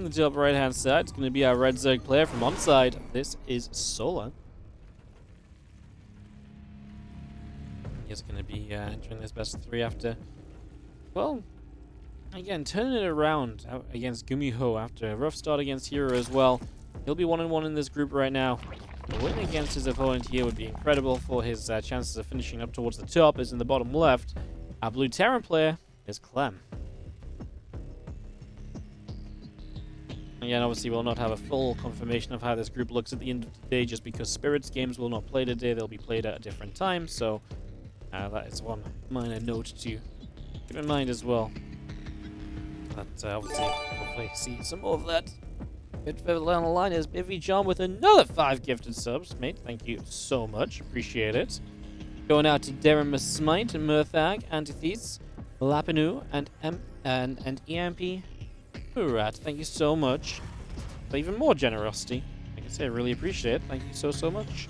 in the top right-hand side, it's going to be our red Zerg player from onside. This is Solar. He's going to be entering this best of 3 after, well, again, turning it around against Gumiho after a rough start against Hero as well. He'll be 1-1 in this group right now. A win against his opponent here would be incredible for his chances of finishing up towards the top, as in the bottom left. Our blue Terran player is Clem. Again, obviously we'll not have a full confirmation of how this group looks at the end of the day, just because Spirits games will not play today. They'll be played at a different time, so that is one minor note to keep in mind as well. But obviously, hopefully see some more of that. Bit further down the line is Bivy John with another 5 gifted subs. Mate, thank you so much. Appreciate it. Going out to Darren Smite, Murthag, Antithes, Lapinu, and EMP Murat. Thank you so much. For even more generosity. Like I say, I really appreciate it. Thank you so much.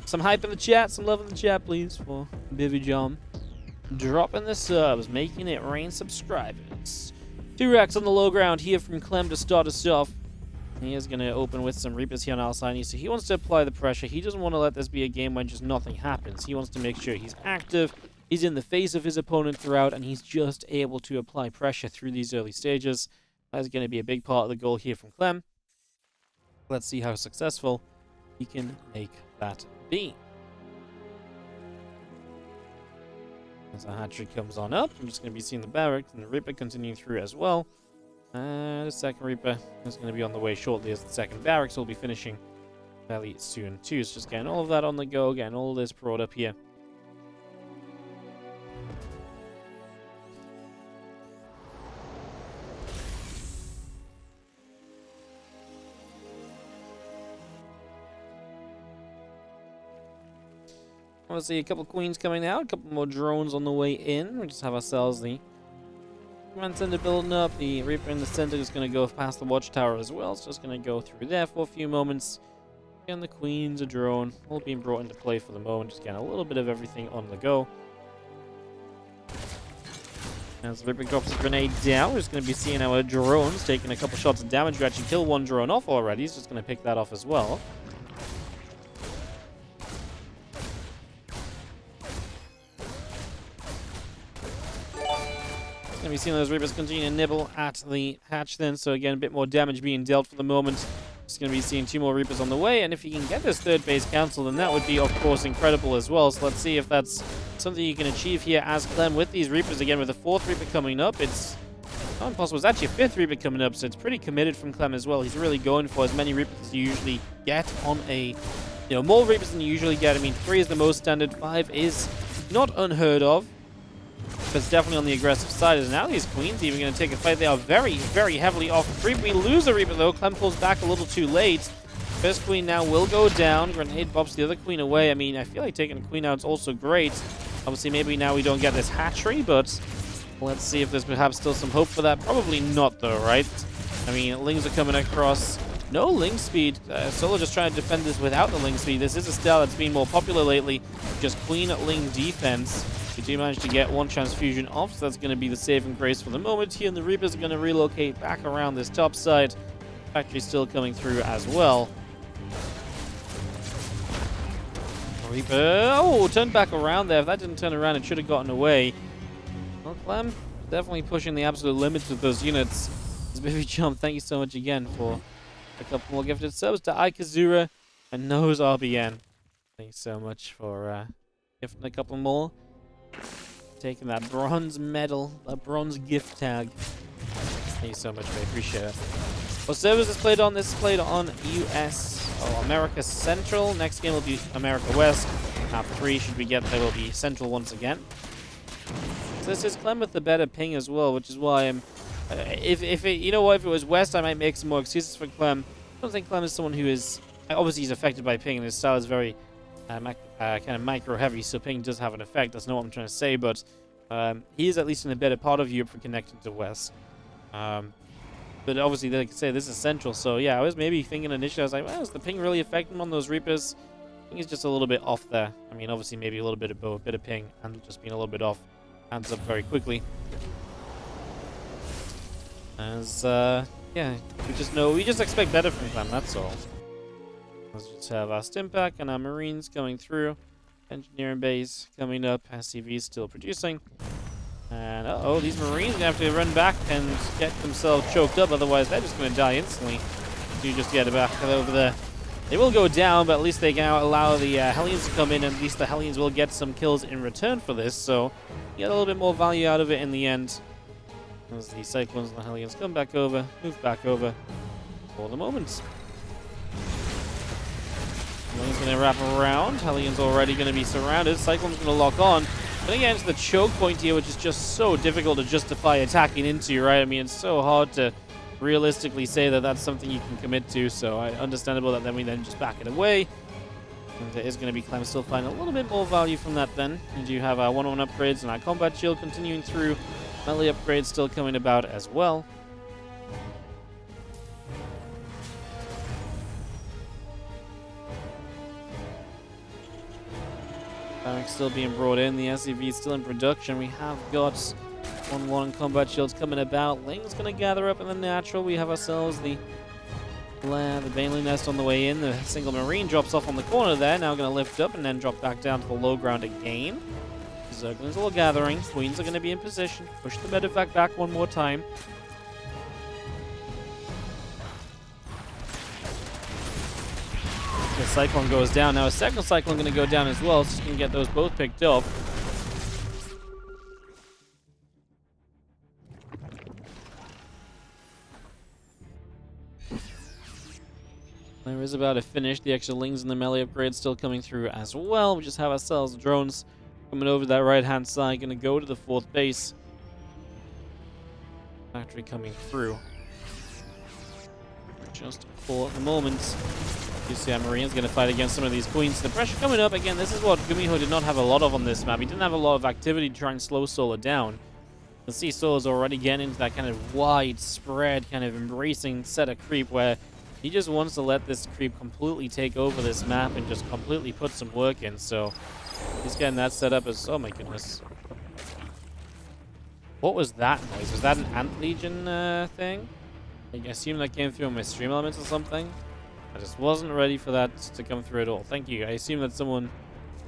Some hype in the chat, some love in the chat, please, for Bivy John. Dropping the subs, making it rain subscribers. 2 racks on the low ground here from Clem to start us off. He is going to open with some Reapers here on our side. So he wants to apply the pressure. He doesn't want to let this be a game when just nothing happens. He wants to make sure he's active, he's in the face of his opponent throughout, and he's just able to apply pressure through these early stages. That's going to be a big part of the goal here from Clem. Let's see how successful he can make that be. As our hatchery comes on up, I'm just going to be seeing the barracks and the Reaper continuing through as well. The second Reaper is going to be on the way shortly, as the second barracks will be finishing fairly soon too. So just getting all of that on the go, getting all of this brought up here. Obviously, a couple of queens coming out, a couple more drones on the way in. We just have ourselves the command center building up. The Reaper in the center is going to go past the watchtower as well. It's just going to go through there for a few moments. And the queens, a drone, all being brought into play for the moment. Just getting a little bit of everything on the go. As the Reaper drops a grenade down, we're just going to be seeing our drones taking a couple shots of damage. We actually killed one drone off already. He's just going to pick that off as well. Going to be seeing those Reapers continue to nibble at the hatch then. So again, a bit more damage being dealt for the moment. Just going to be seeing 2 more Reapers on the way. And if you can get this 3rd base cancel, then that would be, of course, incredible as well. So let's see if that's something you can achieve here as Clem with these Reapers. Again, with a 4th Reaper coming up, it's not impossible. It's actually a 5th Reaper coming up, so it's pretty committed from Clem as well. He's really going for as many Reapers as you usually get on a... more Reapers than you usually get. I mean, 3 is the most standard. 5 is not unheard of. But it's definitely on the aggressive side. As now these queens even going to take a fight. They are very, very heavily off creep. We lose the Reaper though. Clem pulls back a little too late. First queen now will go down. Grenade bobs the other queen away. I mean, I feel like taking a queen out is also great. Obviously, maybe now we don't get this hatchery, but let's see if there's perhaps still some hope for that. Probably not though, right? I mean, Lings are coming across. No Ling speed. Solar just trying to defend this without the Ling speed. This is a style that's been more popular lately. Just queen Ling defense. We do manage to get 1 transfusion off, so that's going to be the saving grace for the moment here, and the Reapers are going to relocate back around this top side. Factory still coming through as well. Reaper, oh, turned back around there. If that didn't turn around, it should have gotten away. Well, Clem, definitely pushing the absolute limits with those units. This Baby Jump, thank you so much again for a couple more gifted subs to Ikazura and Nose RBN. Thanks so much for gifting a couple more. Taking that bronze medal, that bronze gift tag. Thank you so much, mate. Appreciate it. What servers is played on? This is played on America Central. Next game will be America West. Half 3 should we get there will be Central once again. So this is Clem with the better ping as well, which is why I'm. If it was West, I might make some more excuses for Clem. I don't think Clem is someone who is obviously he's affected by ping, and his style is very kind of micro heavy, so ping does have an effect. That's not what I'm trying to say, but he is at least in a better part of Europe for connecting to West. But obviously, like I say, this is Central, so yeah, I was maybe thinking initially, I was like, well, is the ping really affecting on those Reapers? I think it's just a little bit off there. I mean, obviously, maybe a little bit of both, a bit of ping, and just being a little bit off. Hands up very quickly. As Yeah, we just expect better from them, that's all. Let's just have our Stimpack and our Marines going through. Engineering base coming up, SCV still producing. And uh-oh, these Marines are going to have to run back and get themselves choked up, otherwise they're just going to die instantly. You just get it back over there. They will go down, but at least they can allow the Hellions to come in, and at least the Hellions will get some kills in return for this, so you get a little bit more value out of it in the end. As the Cyclones and the Hellions come back over, move back over for the moment. Hellions going to wrap around. Hellions already going to be surrounded. Cyclone's going to lock on. But again, it's the choke point here, which is just so difficult to justify attacking into, right? I mean, it's so hard to realistically say that that's something you can commit to, so understandable that then we just back it away. And there is going to be Clem still finding a little bit more value from that then. We do have our 1-on-1 upgrades and our combat shield continuing through. Melee upgrades still coming about as well. Barracks still being brought in. The SCV is still in production. We have got 1-1 combat shields coming about. Ling's going to gather up in the natural. We have ourselves the Baneling Nest on the way in. The single Marine drops off on the corner there. Now going to lift up and then drop back down to the low ground again. Zerglings all gathering. Queens are going to be in position. Push the medevac back one more time. The Cyclone goes down. Now a second Cyclone going to go down as well, so you can get those both picked up. There is about to finish. The extra Lings and the melee upgrades still coming through as well. We just have ourselves drones coming over that right-hand side. Going to go to the 4th base. Factory coming through. Just for the moment. You see our Marine's going to fight against some of these Queens. The pressure coming up again. This is what Gumiho did not have a lot of on this map. He didn't have a lot of activity to try and slow Solar down. You can see Solar's already getting into that kind of widespread, kind of embracing set of creep where he just wants to let this creep completely take over this map and just completely put some work in. So he's getting that set up as... Oh my goodness. What was that noise? Was that an Ant Legion thing? I assume that came through on my stream elements or something. I just wasn't ready for that to come through at all. Thank you. I assume that someone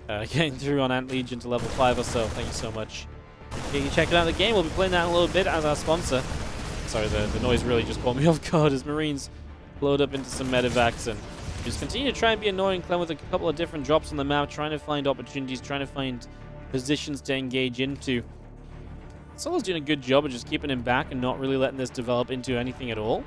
getting through on Ant Legion to level 5 or so. Thank you so much. Okay, you check it out in the game. We'll be playing that in a little bit as our sponsor. Sorry, the noise really just caught me off guard as Marines load up into some medevacs and just continue to try and be annoying Clem with a couple of different drops on the map, trying to find opportunities, trying to find positions to engage into. Solar's doing a good job of just keeping him back and not really letting this develop into anything at all.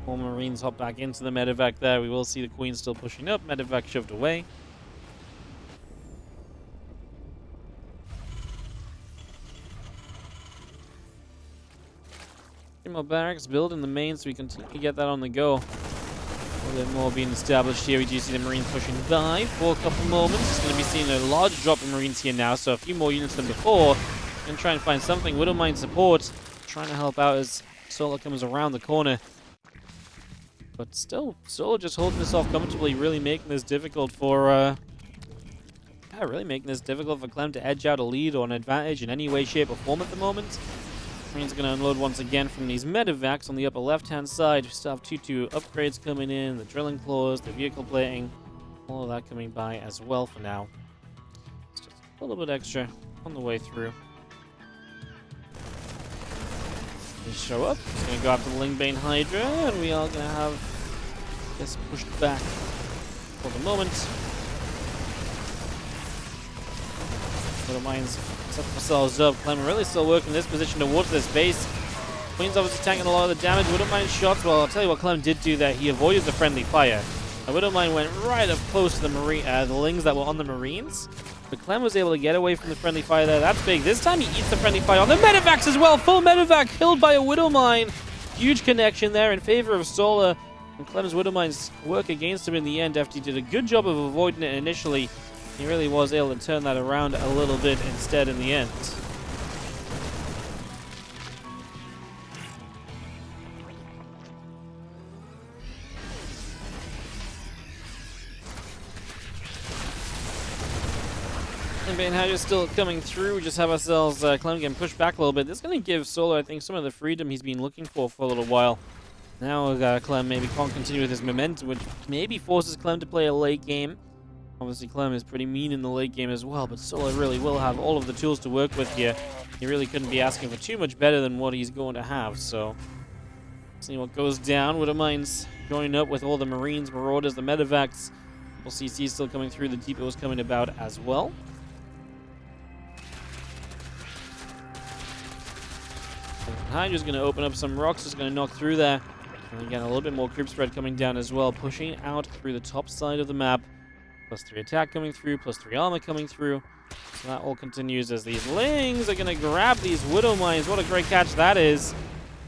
More Marines hop back into the medevac there. We will see the Queen still pushing up. Medevac shoved away. More barracks build in the main, so we continue to get that on the go. A little bit more being established here. We do see the Marines pushing by for a couple moments. It's going to be seeing a large drop in Marines here now, so a few more units than before. Going to try and find something. Widowmine support, trying to help out as Solar comes around the corner. But still, Solar just holding this off comfortably, really making this difficult for Clem to edge out a lead or an advantage in any way, shape, or form at the moment. Marines are going to unload once again from these medevacs on the upper left-hand side. We still have 2-2 upgrades coming in, the drilling claws, the vehicle plating, all of that coming by as well for now. It's just a little bit extra on the way through. They show up. It's going to go after the Lingbane Hydra, and we are going to have this pushed back for the moment. Little mines set themselves up. Clem really still working this position towards this base. Queen's obviously tanking a lot of the damage. Widowmine shots. Well, I'll tell you what Clem did do there. He avoided the friendly fire. Widowmine went right up close to the Lings that were on the Marines. But Clem was able to get away from the friendly fire there. That's big. This time he eats the friendly fire on the medevacs as well. Full medevac killed by a Widowmine. Huge connection there in favor of Solar. And Clem's Widowmines work against him in the end after he did a good job of avoiding it initially. He really was able to turn that around a little bit instead in the end. Link Hydra still coming through. We just have ourselves Clem getting pushed back a little bit. This is going to give Solar, I think, some of the freedom he's been looking for a little while. Now Clem maybe can't continue with his momentum, which maybe forces Clem to play a late game. Obviously, Clem is pretty mean in the late game as well, but Solar really will have all of the tools to work with here. He really couldn't be asking for too much better than what he's going to have, so... see what goes down. Widow Mines joining up with all the Marines, Marauders, the Medevacs. CC still coming through. The depot is coming about as well. Hydra's going to open up some rocks. Just going to knock through there. And again, a little bit more creep spread coming down as well. Pushing out through the top side of the map. +3 attack coming through. +3 armor coming through. So that all continues as these Lings are going to grab these Widow Mines. What a great catch that is.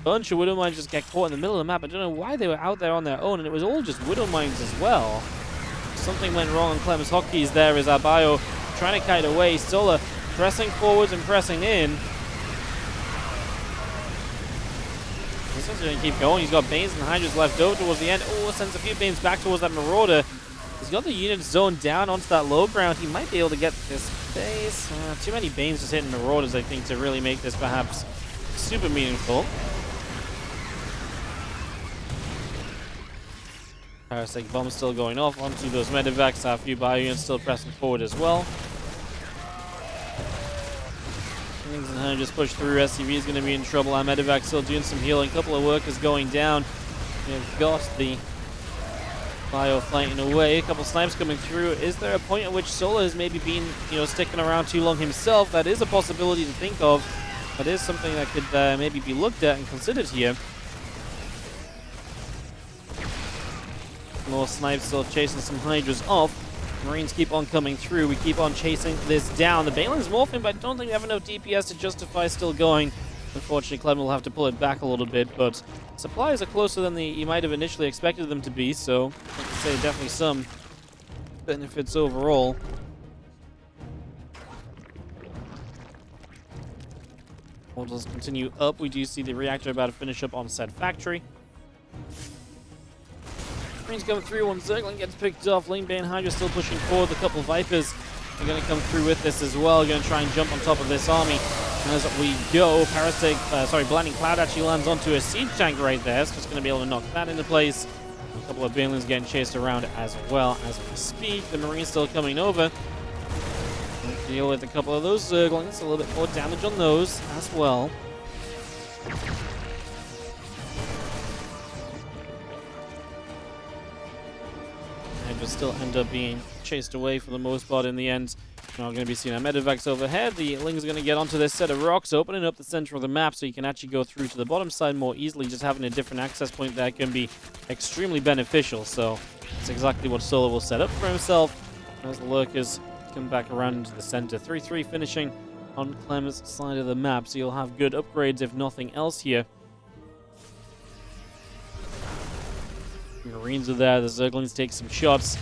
Bunch of Widow Mines just get caught in the middle of the map. I don't know why they were out there on their own. And it was all just Widow Mines as well. Something went wrong on Clem's hotkeys there as our bio trying to kite away. Solar pressing forwards and pressing in. This one's going to keep going. He's got Banes and Hydras left over towards the end. Oh, sends a few Banes back towards that Marauder. He's got the unit zoned down onto that low ground. He might be able to get this base. Too many Banes just hitting Marauders, I think, to really make this perhaps super meaningful. Parasite Bomb still going off onto those Medevacs. A few bio units still pressing forward as well. Things and Hunter just push through. SCV is going to be in trouble. Our Medevac still doing some healing. A couple of workers going down. We've got the bio fighting away. A couple snipes coming through. Is there a point at which Solar has maybe been, sticking around too long himself? That is a possibility to think of. That is something that could maybe be looked at and considered here. More snipes still chasing some Hydras off. Marines keep on coming through. We keep on chasing this down. The Banelin's morphing, but I don't think we have enough DPS to justify still going. Unfortunately, Clem will have to pull it back a little bit, but supplies are closer than you might have initially expected them to be, so I can say definitely some benefits overall. Orders continue up. We do see the reactor about to finish up on said factory. Marines coming through. One Zergling gets picked off. Lanebane Hydra still pushing forward. A couple Vipers are going to come through with this as well. Going to try and jump on top of this army as we go. Blinding Cloud actually lands onto a siege tank right there. So just going to be able to knock that into place. A couple of Banelings getting chased around as well as we speak. The Marines still coming over. We'll deal with a couple of those Zerglings. A little bit more damage on those as well. Just still end up being chased away for the most part in the end. Now we're going to be seeing our Medevacs overhead. The Ling's going to get onto this set of rocks, opening up the center of the map so you can actually go through to the bottom side more easily. Just having a different access point there can be extremely beneficial. So that's exactly what Solar will set up for himself as the Lurkers come back around into the center. 3-3 finishing on Clem's side of the map, so you'll have good upgrades if nothing else here. Marines are there, the Zerglings take some shots.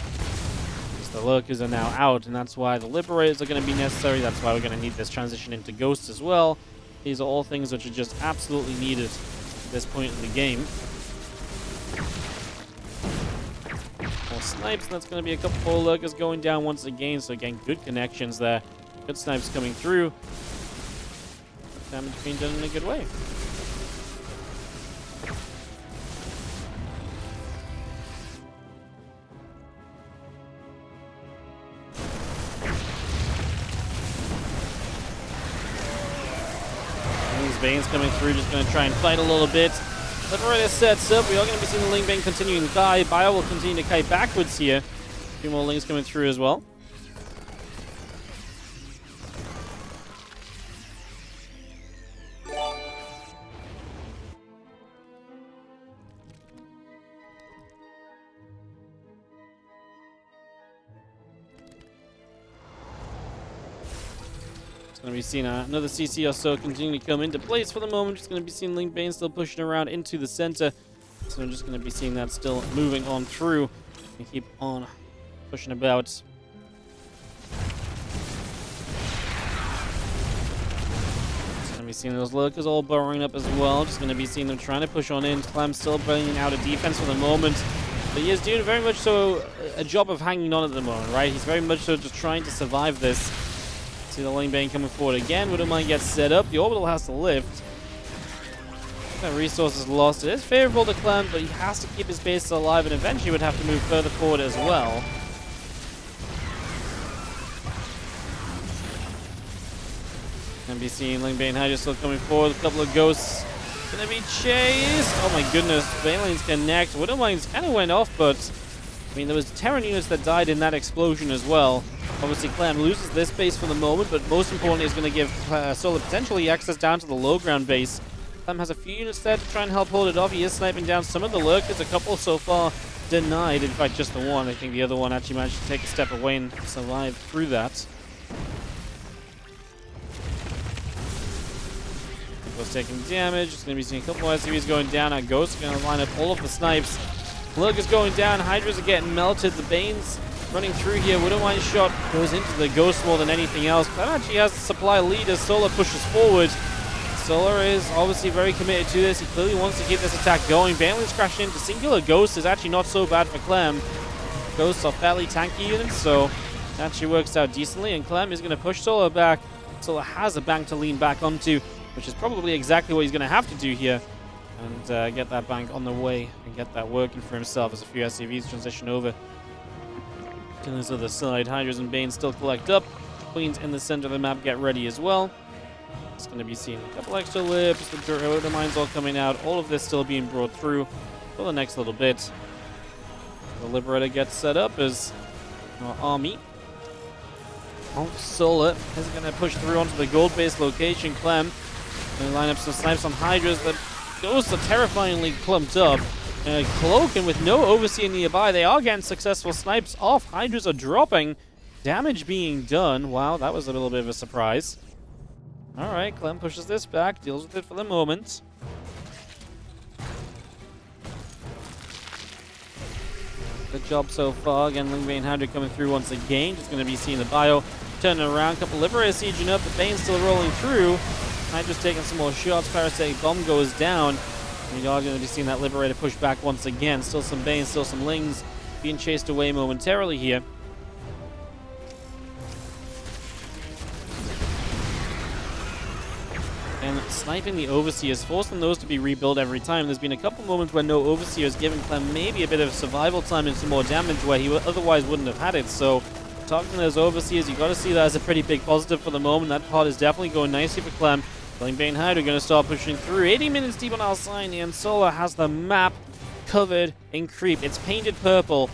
The Lurkers are now out, and that's why the Liberators are going to be necessary. That's why we're going to need this transition into Ghosts as well. These are all things which are just absolutely needed at this point in the game. More snipes, and that's going to be a couple more Lurkers going down once again. So again, good connections there. Good snipes coming through. Damage being done in a good way. Bane's coming through, just going to try and fight a little bit. Liberator sets up. We are going to be seeing the Ling Bane continuing to die. Bio will continue to kite backwards here. A few more Lings coming through as well. Going to be seeing another CC or so continuing to come into place for the moment. Just going to be seeing Ling Bane still pushing around into the center. So I'm just going to be seeing that still moving on through and keep on pushing about. Just going to be seeing those Lurkers all burrowing up as well. Just going to be seeing them trying to push on in. Clem still bringing out a defense for the moment. But he is doing very much so a job of hanging on at the moment, right? He's very much so just trying to survive this. See the lane bane coming forward again. Widowmine gets set up. The orbital has to lift. That resource is lost. It is favorable to Clem, but he has to keep his base alive and eventually would have to move further forward as well. Can be seen lane bane Hydra still coming forward. A couple of ghosts gonna be chased. Oh my goodness. Bane lanes connect. Widowmines kind of went off, but I mean, there was Terran units that died in that explosion as well. Obviously, Clem loses this base for the moment, but most importantly, is going to give Solar potentially access down to the low ground base. Clem has a few units there to try and help hold it off. He is sniping down some of the lurkers. A couple so far denied. In fact, just the one. I think the other one actually managed to take a step away and survive through that. Was taking damage. It's going to be seeing a couple more SCVs going down. Our Ghosts are going to line up all of the snipes. Lurkers going down. Hydras are getting melted. The Banes running through here. Widowmine's shot goes into the Ghost more than anything else. That actually has the supply lead as Solar pushes forward. Solar is obviously very committed to this. He clearly wants to keep this attack going. Baneling's crashing into singular Ghost is actually not so bad for Clem. Ghosts are fairly tanky units, so it actually works out decently. And Clem is going to push Solar back. Solar has a bank to lean back onto, which is probably exactly what he's going to have to do here. And get that bank on the way and get that working for himself as a few SCVs transition over to this other side. Hydras and Banes still collect up. Queens in the center of the map get ready as well. It's going to be seeing a couple extra lips. The Widowmines all coming out. All of this still being brought through for the next little bit. The Liberator gets set up as our army of Solar is going to push through onto the gold base location. Clem going to line up some snipes on Hydras. The Ghosts are terrifyingly clumped up. Cloak, and with no Overseer nearby, they are getting successful snipes off. Hydras are dropping. Damage being done. Wow, that was a little bit of a surprise. Alright, Clem pushes this back, deals with it for the moment. Good job so far. Again, Link Bane Hydra coming through once again. Just going to be seeing the bio turning around. Couple Liberator sieging up. The Bane's still rolling through. Hydra's taking some more shots. Parasitic Bomb goes down. We are going to be seeing that Liberator push back once again. Still some Banes, still some Lings being chased away momentarily here. And sniping the Overseers, forcing those to be rebuilt every time. There's been a couple moments where no Overseers giving Clem maybe a bit of survival time and some more damage where he otherwise wouldn't have had it. So talking to those Overseers, you got to see that as a pretty big positive for the moment. That part is definitely going nicely for Clem. Lane Bane Hydra going to start pushing through. 80 minutes deep on our sign, and Solar has the map covered in creep. It's painted purple.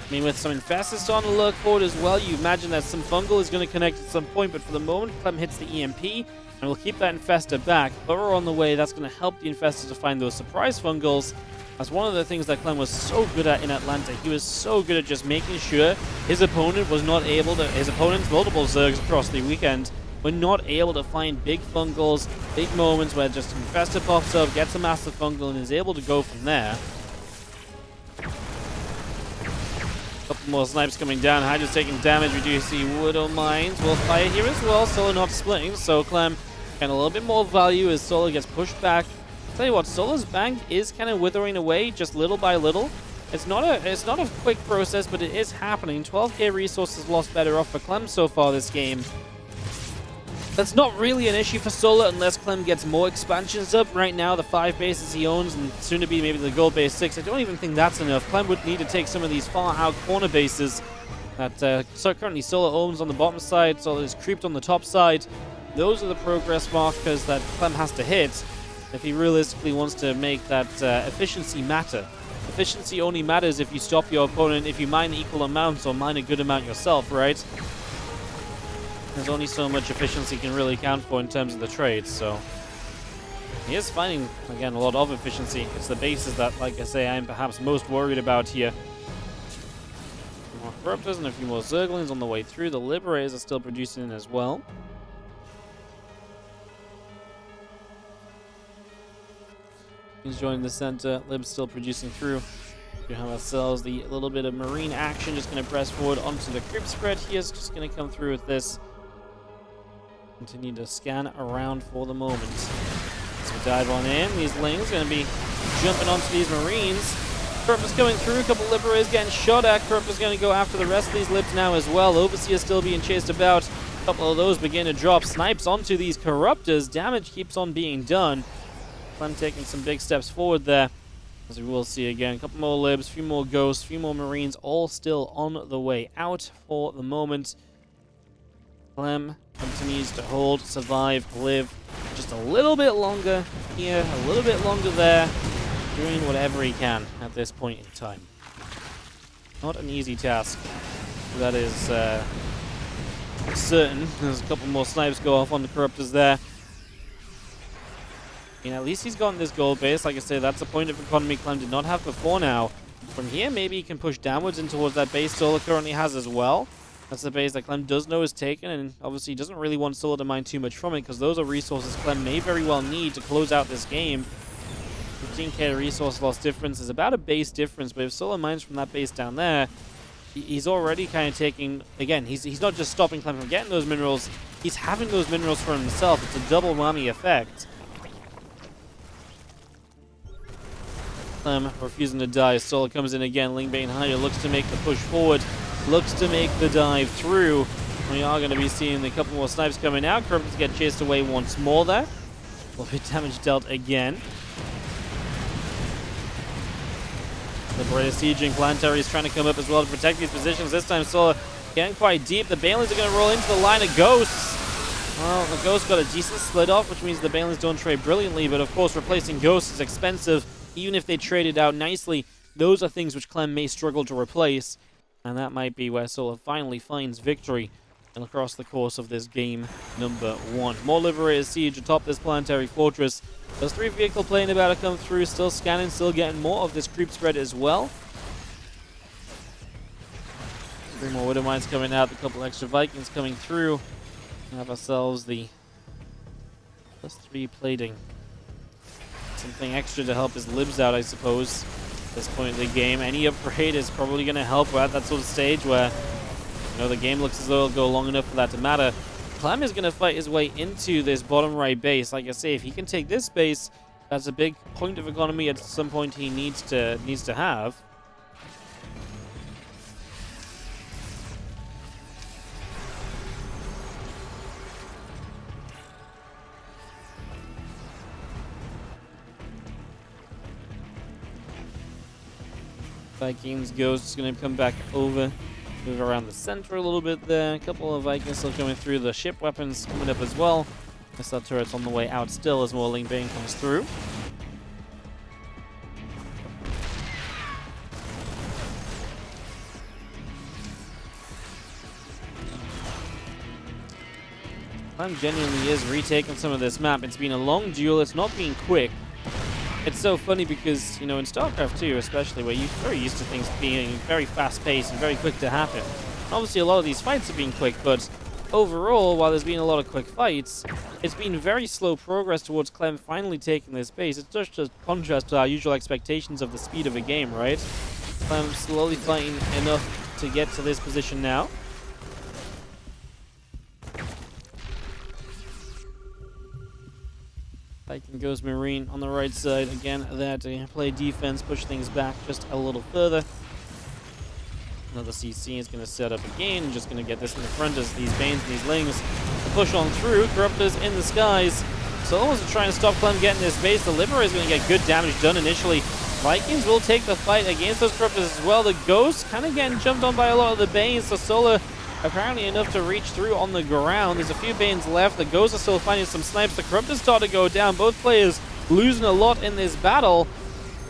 I mean, with some Infestors on the lurk forward as well, you imagine that some Fungal is going to connect at some point, but for the moment, Clem hits the EMP, and we'll keep that Infestor back. Burrow on the way, that's going to help the Infestors to find those surprise Fungals. That's one of the things that Clem was so good at in Atlanta. He was so good at just making sure his opponent was not able to, his opponent's multiple Zergs across the weekend were not able to find big Fungals, big moments where just Infestor pops up, gets a massive Fungal, and is able to go from there. Couple more snipes coming down. Hydra's taking damage. We do see Widowmines will fire here as well. Solar not splitting, so Clem getting a little bit more value as Solar gets pushed back. Tell you what, Solar's bank is kind of withering away just little by little. It's not a quick process, but it is happening. 12k resources lost better off for Clem so far this game. That's not really an issue for Solar unless Clem gets more expansions up. Right now, the 5 bases he owns, and soon to be maybe the gold base 6, I don't even think that's enough. Clem would need to take some of these far out corner bases that currently Solar owns on the bottom side. Solar is creeped on the top side. Those are the progress markers that Clem has to hit if he realistically wants to make that efficiency matter. Efficiency only matters if you stop your opponent, if you mine equal amounts or mine a good amount yourself, right? There's only so much efficiency you can really count for in terms of the trades, so he is finding, again, a lot of efficiency. It's the bases that, like I say, I'm perhaps most worried about here. More Corruptors and a few more Zerglings on the way through. The Liberators are still producing as well. He's joining the center. Lib's still producing through. We have ourselves the little bit of marine action. Just going to press forward onto the creep spread. He is just going to come through with this. Continue to scan around for the moment. So we dive on in. These Lings going to be jumping onto these Marines. Corruptor's coming through. A couple Liberators getting shot at. Corruptor's going to go after the rest of these Libs now as well. Overseer still being chased about. couple of those begin to drop snipes onto these Corruptors. Damage keeps on being done. Clem taking some big steps forward there, as we will see again. A couple more libs, a few more ghosts, a few more marines, all still on the way out for the moment. Clem continues to hold, survive, live just a little bit longer here, a little bit longer there, doing whatever he can at this point in time. Not an easy task, that is certain. There's a couple more snipes go off on the Corruptors there. At least he's gotten this gold base. Like I say, that's a point of economy Clem did not have before now. From here, maybe he can push downwards in towards that base Solar currently has as well. That's the base that Clem does know is taken, and obviously he doesn't really want Solar to mine too much from it, because those are resources Clem may very well need to close out this game. 15k resource loss difference is about a base difference, but if Solar mines from that base down there, he's already kind of taking, again, he's not just stopping Clem from getting those minerals, he's having those minerals for himself. It's a double whammy effect. Clem refusing to die. Solar comes in again. Lingbane Hider looks to make the push forward, looks to make the dive through. We are going to be seeing a couple more snipes coming out. Corruptors get chased away once more there. A little bit damage dealt again. Liberator sieging. Planetary is trying to come up as well to protect these positions. This time Solar getting quite deep. The Balins are going to roll into the line of Ghosts. Well, the Ghost got a decent split off, which means the Balins don't trade brilliantly, but of course replacing Ghosts is expensive. Even if they trade it out nicely, those are things which Clem may struggle to replace. And that might be where Solar finally finds victory across the course of this game number 1. More Liberator siege atop this planetary fortress. There's 3 vehicle plane about to come through, still scanning, still getting more of this creep spread as well. 3 more Widow Mines coming out, a couple extra Vikings coming through. We have ourselves the +3 plating. Something extra to help his libs out, I suppose, at this point in the game. Any upgrade is probably going to help. We're at that sort of stage where, you know, the game looks as though it'll go long enough for that to matter. Clem is going to fight his way into this bottom right base. Like I say, if he can take this base, that's a big point of economy at some point he needs to have. Vikings Ghost is going to come back over, move around the center a little bit there. A couple of Vikings still coming through. The ship weapons coming up as well. Missile turrets on the way out still as more Lingbane comes through. Clem genuinely is retaking some of this map. It's been a long duel. It's not been quick. It's so funny because, you know, in StarCraft 2 especially, where you're very used to things being very fast-paced and very quick to happen. And obviously a lot of these fights have been quick, but overall, while there's been a lot of quick fights, it's been very slow progress towards Clem finally taking this base. It's just a contrast to our usual expectations of the speed of a game, right? Clem slowly fighting enough to get to this position now. Viking goes Marine on the right side. Again, there to play defense, push things back just a little further. Another CC is going to set up again. Just going to get this in the front as these Banes and these Lings push on through. Corruptors in the skies. Solar's trying to stop Clem getting this base. The Liberator is going to get good damage done initially. Vikings will take the fight against those Corruptors as well. The Ghosts kind of getting jumped on by a lot of the Banes. So Solar apparently enough to reach through on the ground. There's a few Banes left. The Ghosts are still finding some snipes. The Corruptors start to go down. Both players losing a lot in this battle.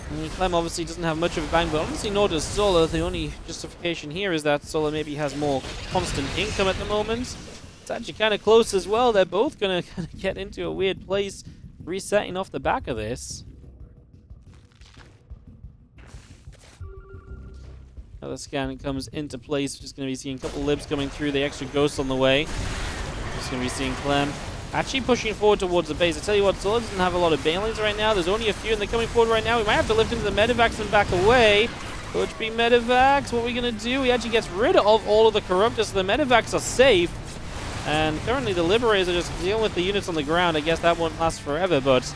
And Clem obviously doesn't have much of a bang, but obviously nor does Solar. The only justification here is that Solar maybe has more constant income at the moment. It's actually kind of close as well. They're both going to kind of get into a weird place, resetting off the back of this. Another scan comes into place. Just going to be seeing a couple libs coming through. The extra Ghosts on the way. Just going to be seeing Clem actually pushing forward towards the base. I tell you what, Solar doesn't have a lot of Banelings right now. There's only a few, and they're coming forward right now. We might have to lift into the Medivacs and back away. Could be Medivacs. What are we going to do? He actually gets rid of all of the Corruptors, so the Medivacs are safe. And currently the Liberators are just dealing with the units on the ground. I guess that won't last forever, but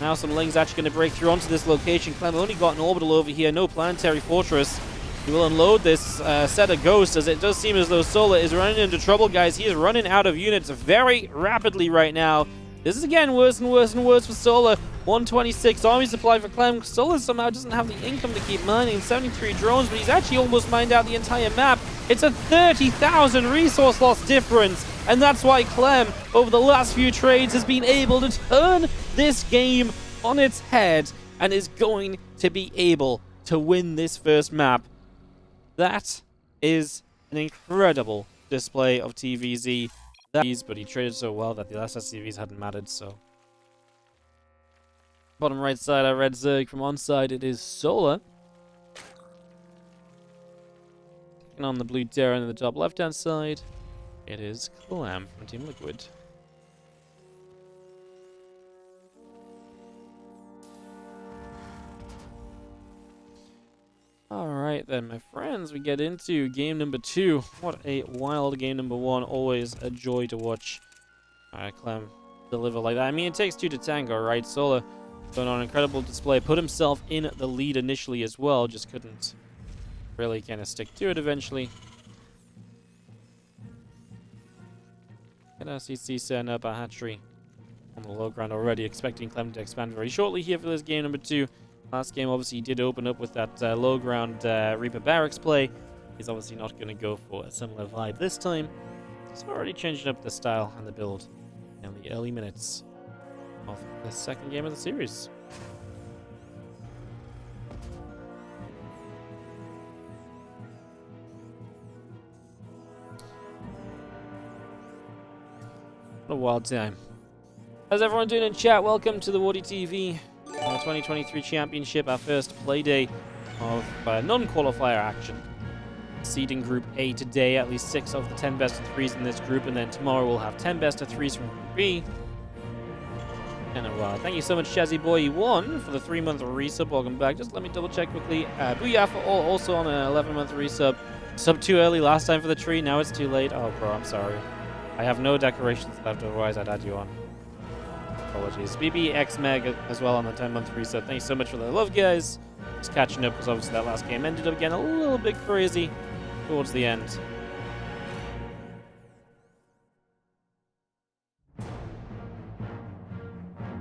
now some Lings actually going to break through onto this location. Clem only got an orbital over here, no planetary fortress. He will unload this set of ghosts, as it does seem as though Solar is running into trouble, guys. He is running out of units very rapidly right now. This is again worse and worse and worse for Solar. 126 army supply for Clem. Solar somehow doesn't have the income to keep mining. 73 drones, but he's actually almost mined out the entire map. It's a 30,000 resource loss difference, and that's why Clem, over the last few trades, has been able to turn this game on its head and is going to be able to win this first map. That is an incredible display of TvZ. But he traded so well that the last SCVs hadn't mattered, so. Bottom right side, I read Zerg. From on side, it is Solar. Taking on the blue Terran in the top left-hand side, it is Clem from Team Liquid. Alright then, my friends, we get into game number 2. What a wild game number 1. Always a joy to watch Clem deliver like that. I mean, it takes 2 to tango, right? Solar put on an incredible display. Put himself in the lead initially as well. Just couldn't really kind of stick to it eventually. And RCC setting up a hatchery on the low ground already. Expecting Clem to expand very shortly here for this game number 2. Last game, obviously, he did open up with that low ground Reaper Barracks play. He's obviously not going to go for a similar vibe this time. He's already changing up the style and the build in the early minutes of the second game of the series. What a wild time. How's everyone doing in chat? Welcome to the WardiTV 2023 Championship, our first play day of non-qualifier action. Seeding Group A today, at least 6 of the 10 best of 3s in this group, and then tomorrow we'll have 10 best of 3s from Group B. And thank you so much, Shazzy Boy 1, for the 3-month resub. Welcome back. Just let me double check quickly. Booyah for all, also on an 11-month resub. Sub too early last time for the tree, now it's too late. Oh, bro, I'm sorry. I have no decorations left, otherwise I'd add you on. Apologies. BBX Meg as well on the 10-month reset. Thanks so much for the love, guys. Just catching up because obviously that last game ended up getting a little bit crazy towards the end. A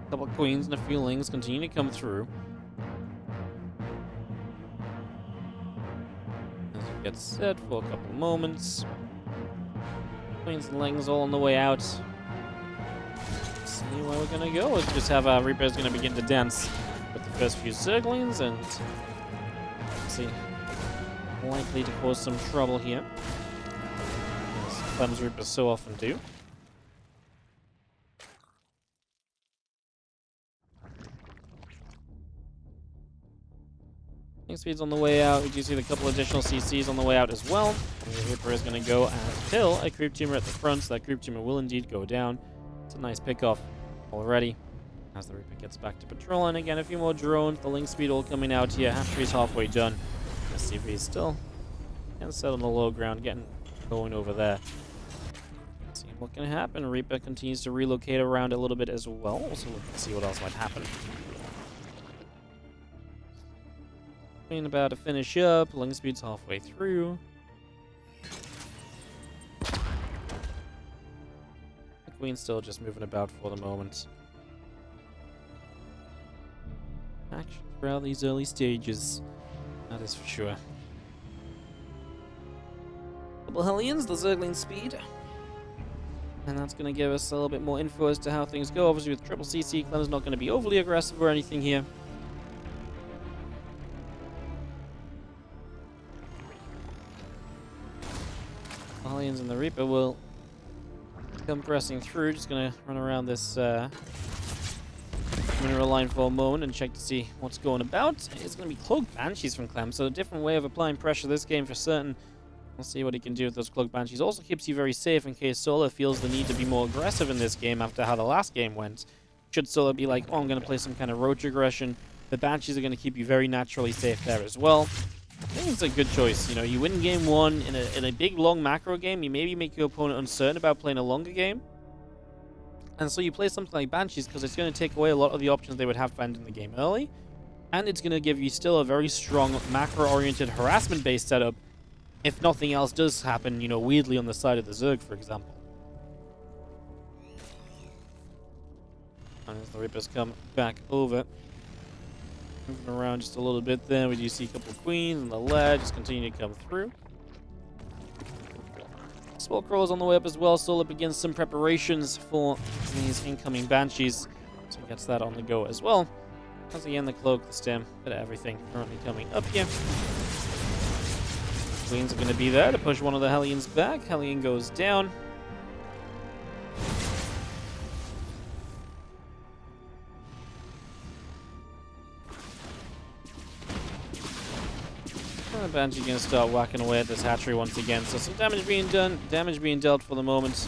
couple of queens and a few lings continue to come through. As we get set for a couple of moments. Queens and lings all on the way out. See where we're gonna go. Let's just have Reaper's gonna begin to dance with the first few Zerglings, and see, likely to cause some trouble here, as Clem's Reapers so often do. King Speed's on the way out. We do see a couple additional CCs on the way out as well. And the Reaper is going to go and kill a Creep Tumor at the front, so that Creep Tumor will indeed go down. It's a nice pickoff already as the Reaper gets back to patrol. And again, a few more drones. The Link Speed all coming out here. Hatchery's halfway done. SCV is still and set on the low ground, getting going over there. Let's see what can happen. Reaper continues to relocate around a little bit as well. Also look to see what else might happen. Queen about to finish up. Link Speed's halfway through. The Queen's still just moving about for the moment. Action throughout these early stages. That is for sure. Double Hellions, the Zergling Speed. And that's going to give us a little bit more info as to how things go. Obviously with triple CC, Clem's not going to be overly aggressive or anything here. The Hellions and the Reaper will come pressing through. Just going to run around this mineral line for a moment and check to see what's going about. It's going to be Cloaked Banshees from Clem, so a different way of applying pressure this game for certain. We'll see what he can do with those Cloaked Banshees. Also keeps you very safe in case Solar feels the need to be more aggressive in this game after how the last game went. Should Solar be like, oh, I'm going to play some kind of roach aggression, the Banshees are going to keep you very naturally safe there as well. I think it's a good choice. You know, you win game one in a big, long macro game. You maybe make your opponent uncertain about playing a longer game. And so you play something like Banshees because it's going to take away a lot of the options they would have to end in the game early. and it's going to give you still a very strong macro-oriented harassment-based setup if nothing else does happen, you know, weirdly on the side of the Zerg, for example. And as the Reapers come back over, moving around just a little bit there, we do see a couple of queens and the lead just continue to come through. Small crawlers on the way up as well. Solar begins some preparations for these incoming banshees, so he gets that on the go as well. Once again, the cloak, the stem, bit of everything currently coming up here. Queens are going to be there to push one of the Hellions back. Hellion goes down. And the Banshee going to start whacking away at this hatchery once again. So some damage being done, damage being dealt for the moment.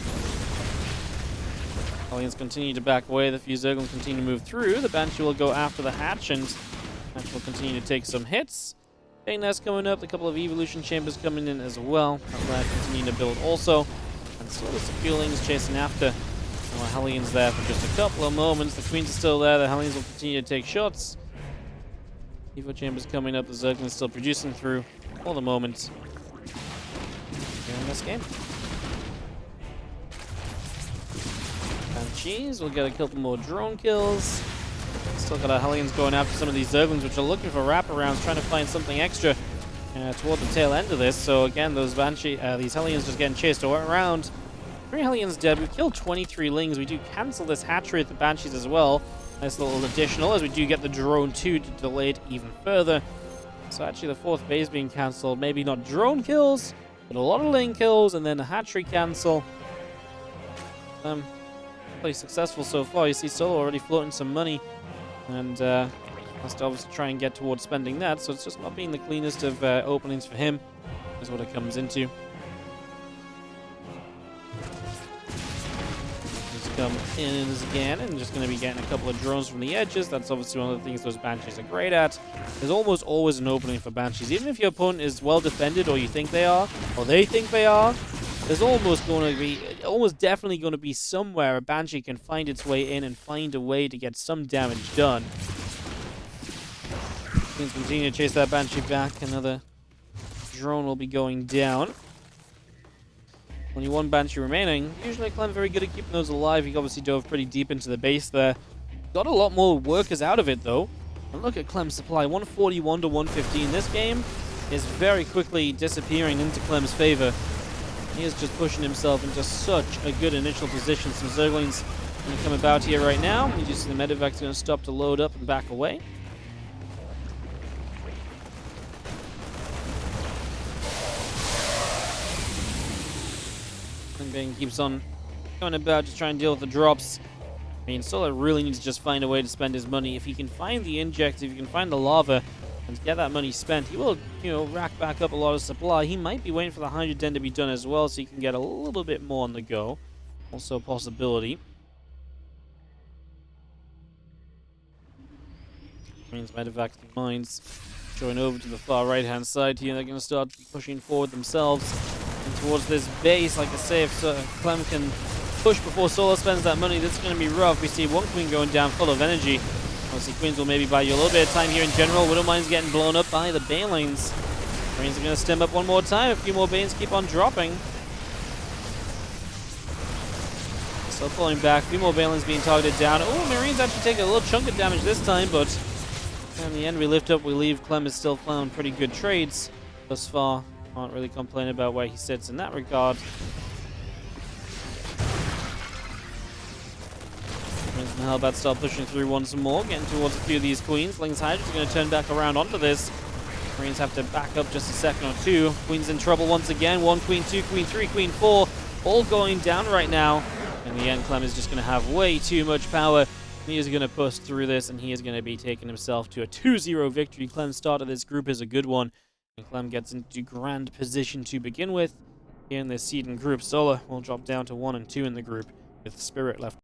Hellions continue to back away. The few Zerglings continue to move through. The Banshee will go after the hatch, and hatch will continue to take some hits. That's coming up. A couple of evolution chambers coming in as well. That continuing to build also. And still the Feelings chasing after Hellions there for just a couple of moments. The Queens are still there. The Hellions will continue to take shots. Evo chambers coming up. The Zerglings still producing through for the moment. In this game. Banshees will get a couple more drone kills. Still got our Hellions going after some of these Zerglings, which are looking for wraparounds, trying to find something extra toward the tail end of this. So again, those these Hellions just getting chased around. 3 Hellions dead. We've killed 23 Lings. We do cancel this hatchery at the Banshees as well. Nice little additional, as we do get the drone 2 to delay it even further. So actually the 4th base being cancelled. Maybe not drone kills, but a lot of Ling kills, and then a hatchery cancel. Pretty successful so far. You see Solo already floating some money. And has to obviously try and get towards spending that, so it's just not being the cleanest of openings for him, is what it comes into. He's come in again, and just going to be getting a couple of drones from the edges. That's obviously one of the things those Banshees are great at. There's almost always an opening for Banshees. Even if your opponent is well defended, or you think they are, or they think they are, there's almost definitely going to be somewhere a Banshee can find its way in and find a way to get some damage done. Queens continue to chase that Banshee back. Another drone will be going down. Only 1 Banshee remaining. Usually Clem very good at keeping those alive. He obviously dove pretty deep into the base there. Got a lot more workers out of it though. And look at Clem's supply, 141 to 115. This game is very quickly disappearing into Clem's favor. He is just pushing himself into such a good initial position. Some Zerglings going to come about here right now. You just see the medevac's going to stop to load up and back away. And Bane keeps on going about, just trying to deal with the drops. I mean, Solar really needs to just find a way to spend his money. If he can find the inject, if he can find the lava, and get that money spent, he will, rack back up a lot of supply. He might be waiting for the Hydra Den to be done as well, so he can get a little bit more on the go. Also a possibility. Means medevac mines join over to the far right-hand side here. They're going to start pushing forward themselves and towards this base. Like I say, if Clem can push before Solar spends that money, this is going to be rough. We see 1 Queen going down full of energy. Obviously, Queens will maybe buy you a little bit of time here in general. Widowmine's getting blown up by the Banelings. Marines are going to stem up one more time. A few more Banes keep on dropping. Still pulling back. A few more Banelings being targeted down. Oh, Marines actually take a little chunk of damage this time, but in the end, we lift up, we leave. Clem has still found pretty good trades thus far. Can't really complain about where he sits in that regard. And Hellbat start pushing through once more, getting towards a few of these Queens. Ling's Hydra's going to turn back around onto this. Marines have to back up just a second or two. Queen's in trouble once again. 1 Queen, 2 Queen, 3 Queen, 4. All going down right now. In the end, Clem is just going to have way too much power. He is going to push through this, and he is going to be taking himself to a 2-0 victory. Clem's start of this group is a good one. And Clem gets into grand position to begin with. Here in this seed and group, Solar will drop down to 1 and 2 in the group with Spirit left.